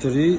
3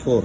4।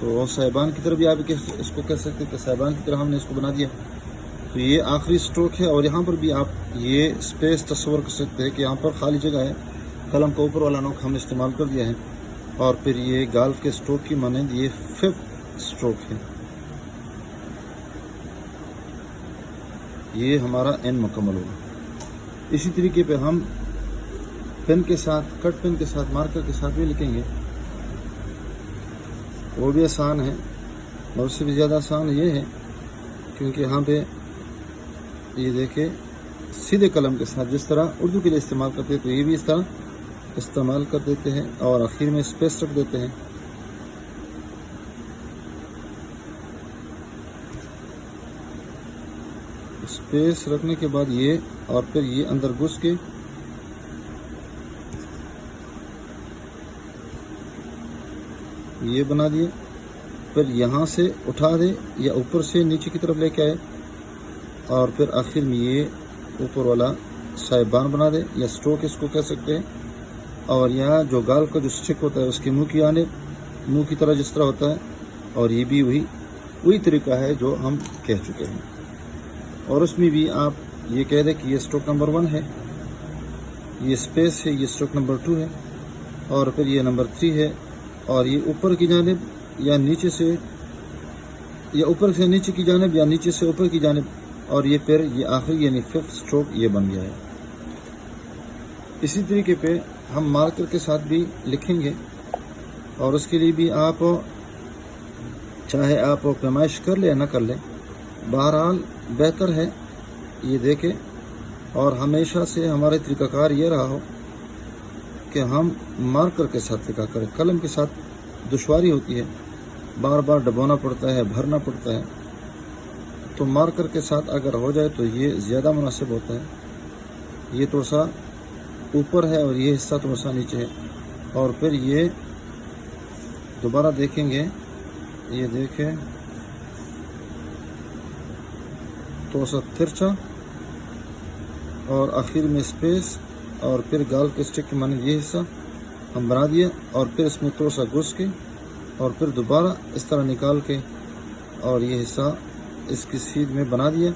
تو صاحبان کی طرح بھی آپ اس کو کہہ سکتے ہیں کہ صاحبان کی طرح ہم نے اس کو بنا دیا. تو یہ آخری اسٹروک ہے. اور یہاں پر بھی آپ یہ اسپیس تصور کر سکتے ہیں کہ یہاں پر خالی جگہ ہے. قلم کا اوپر والا نوک ہم نے استعمال کر دیا ہے. اور پھر یہ گالف کے اسٹروک کی مانند یہ 5th اسٹروک ہے. یہ ہمارا این مکمل ہوگا. اسی طریقے پہ ہم پین کے ساتھ، کٹ پین کے ساتھ، مارکر کے ساتھ بھی لکھیں گے. وہ بھی آسان ہے، اور اس سے بھی زیادہ آسان یہ ہے کیونکہ یہاں پہ یہ دیکھیں سیدھے قلم کے ساتھ جس طرح اردو کے لیے استعمال کرتے ہیں تو یہ بھی اس طرح استعمال کر دیتے ہیں اور آخر میں اسپیس رکھ دیتے ہیں. اسپیس رکھنے کے بعد یہ اور پھر یہ اندر گھس کے یہ بنا دیے. پھر یہاں سے اٹھا دے یا اوپر سے نیچے کی طرف لے کے آئے اور پھر آخر میں یہ اوپر والا صاحبان بنا دے یا اسٹروک اس کو کہہ سکتے ہیں. اور یہاں جو گالف کا جو اسٹک ہوتا ہے اس کے منہ کی آنے منہ کی طرح جس طرح ہوتا ہے. اور یہ بھی وہی طریقہ ہے جو ہم کہہ چکے ہیں. اور اس میں بھی آپ یہ کہہ دیں کہ یہ اسٹروک نمبر 1 ہے، یہ اسپیس ہے، یہ اسٹروک نمبر 2 ہے، اور پھر یہ نمبر 3 ہے. اور یہ اوپر کی جانب یا نیچے سے یا اوپر سے نیچے کی جانب یا نیچے سے اوپر کی جانب. اور یہ پھر یہ آخری یعنی 5th اسٹروک یہ بن گیا ہے. اسی طریقے پہ ہم مارکر کے ساتھ بھی لکھیں گے. اور اس کے لیے بھی آپ چاہے آپ پیمائش کر لیں یا نہ کر لیں، بہرحال بہتر ہے یہ دیکھیں. اور ہمیشہ سے ہمارے طریقہ کار یہ رہا ہو کہ ہم مارکر کے ساتھ لکھا کریں. قلم کے ساتھ دشواری ہوتی ہے، بار بار ڈبونا پڑتا ہے، بھرنا پڑتا ہے. تو مارکر کے ساتھ اگر ہو جائے تو یہ زیادہ مناسب ہوتا ہے. یہ تھوڑا سا اوپر ہے اور یہ حصہ تھوڑا سا نیچے ہے. اور پھر یہ دوبارہ دیکھیں گے، یہ دیکھیں تھوڑا سا ترچھا اور آخر میں اسپیس اور پھر گال کے اسٹک کے مانند یہ حصہ ہم بنا دیا. اور پھر اس میں تھوڑا سا گھس کے اور پھر دوبارہ اس طرح نکال کے اور یہ حصہ اس کی سیدھ میں بنا دیا.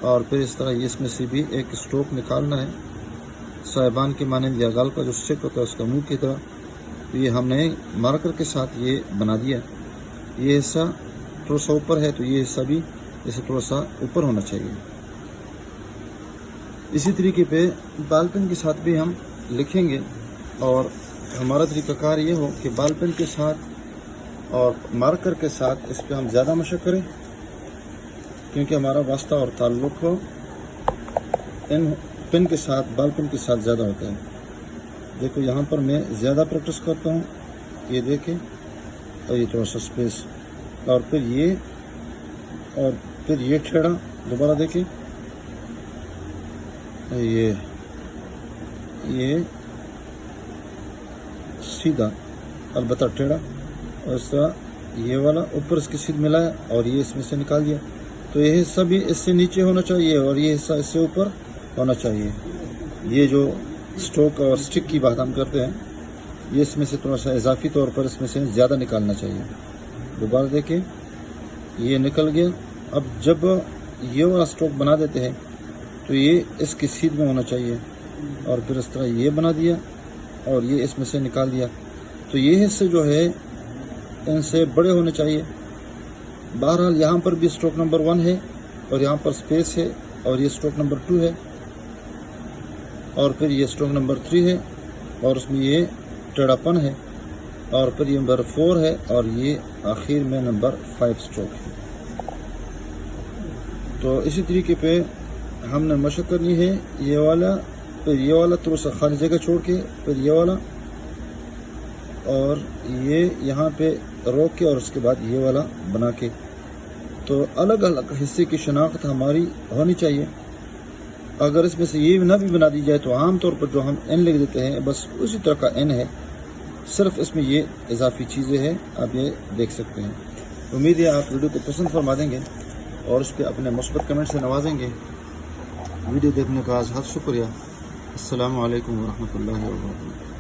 اور پھر اس طرح یہ اس میں سے بھی ایک اسٹروک نکالنا ہے صاحبان کے مانند یا گال کا جو اسٹک ہوتا ہے اس کا منہ کی طرح. تو یہ ہم نے مارکر کے ساتھ یہ بنا دیا. یہ حصہ تھوڑا سا اوپر ہے تو یہ حصہ بھی اسے تھوڑا سا اوپر ہونا چاہیے. اسی طریقے پہ بال پین کے ساتھ بھی ہم لکھیں گے. اور ہمارا طریقہ کار یہ ہو کہ بال پین کے ساتھ اور مارکر کے ساتھ اس پہ ہم زیادہ مشق کریں کیونکہ ہمارا واسطہ اور تعلق ہو ان پین کے ساتھ بال پین کے ساتھ زیادہ ہوتا ہے. دیکھو یہاں پر میں زیادہ پریکٹس کرتا ہوں، یہ دیکھیں. اور یہ تھوڑا سا اسپیس اور پھر یہ ٹھیڑا دوبارہ دیکھیں. یہ سیدھا البتہ ٹیڑھا اور اس طرح یہ والا اوپر اس کی سیدھ ملایا اور یہ اس میں سے نکال دیا. تو یہ حصہ بھی اس سے نیچے ہونا چاہیے اور یہ حصہ اس سے اوپر ہونا چاہیے. یہ جو اسٹروک اور اسٹک کی بات ہم کرتے ہیں یہ اس میں سے تھوڑا سا اضافی طور پر اس میں سے زیادہ نکالنا چاہیے. دوبارہ دیکھیں یہ نکل گیا. اب جب یہ والا اسٹروک بنا دیتے ہیں تو یہ اس کی سیدھ میں ہونا چاہیے اور پھر اس طرح یہ بنا دیا اور یہ اس میں سے نکال دیا. تو یہ حصے جو ہے ان سے بڑے ہونے چاہیے. بہرحال یہاں پر بھی اسٹروک نمبر 1 ہے اور یہاں پر اسپیس ہے اور یہ اسٹروک نمبر 2 ہے اور پھر یہ اسٹروک نمبر 3 ہے اور اس میں یہ ٹیڑھا پن ہے اور پھر یہ نمبر 4 ہے اور یہ آخر میں نمبر 5 اسٹروک ہے. تو اسی طریقے پہ ہم نے مشق کرنی ہے. یہ والا پھر یہ والا تھوڑا سا خالی جگہ چھوڑ کے پھر یہ والا اور یہ یہاں پہ روک کے اور اس کے بعد یہ والا بنا کے. تو الگ الگ حصے کی شناخت ہماری ہونی چاہیے. اگر اس میں سے یہ نہ بھی بنا دی جائے تو عام طور پر جو ہم این لکھ دیتے ہیں بس اسی طرح کا این ہے، صرف اس میں یہ اضافی چیزیں ہیں. آپ یہ دیکھ سکتے ہیں. امید ہے آپ ویڈیو کو پسند فرما دیں گے اور اس پہ اپنے مثبت کمنٹ سے نوازیں گے. ویڈیو دیکھنے کا آج شکریہ. السلام علیکم ورحمۃ اللہ وبرکاتہ.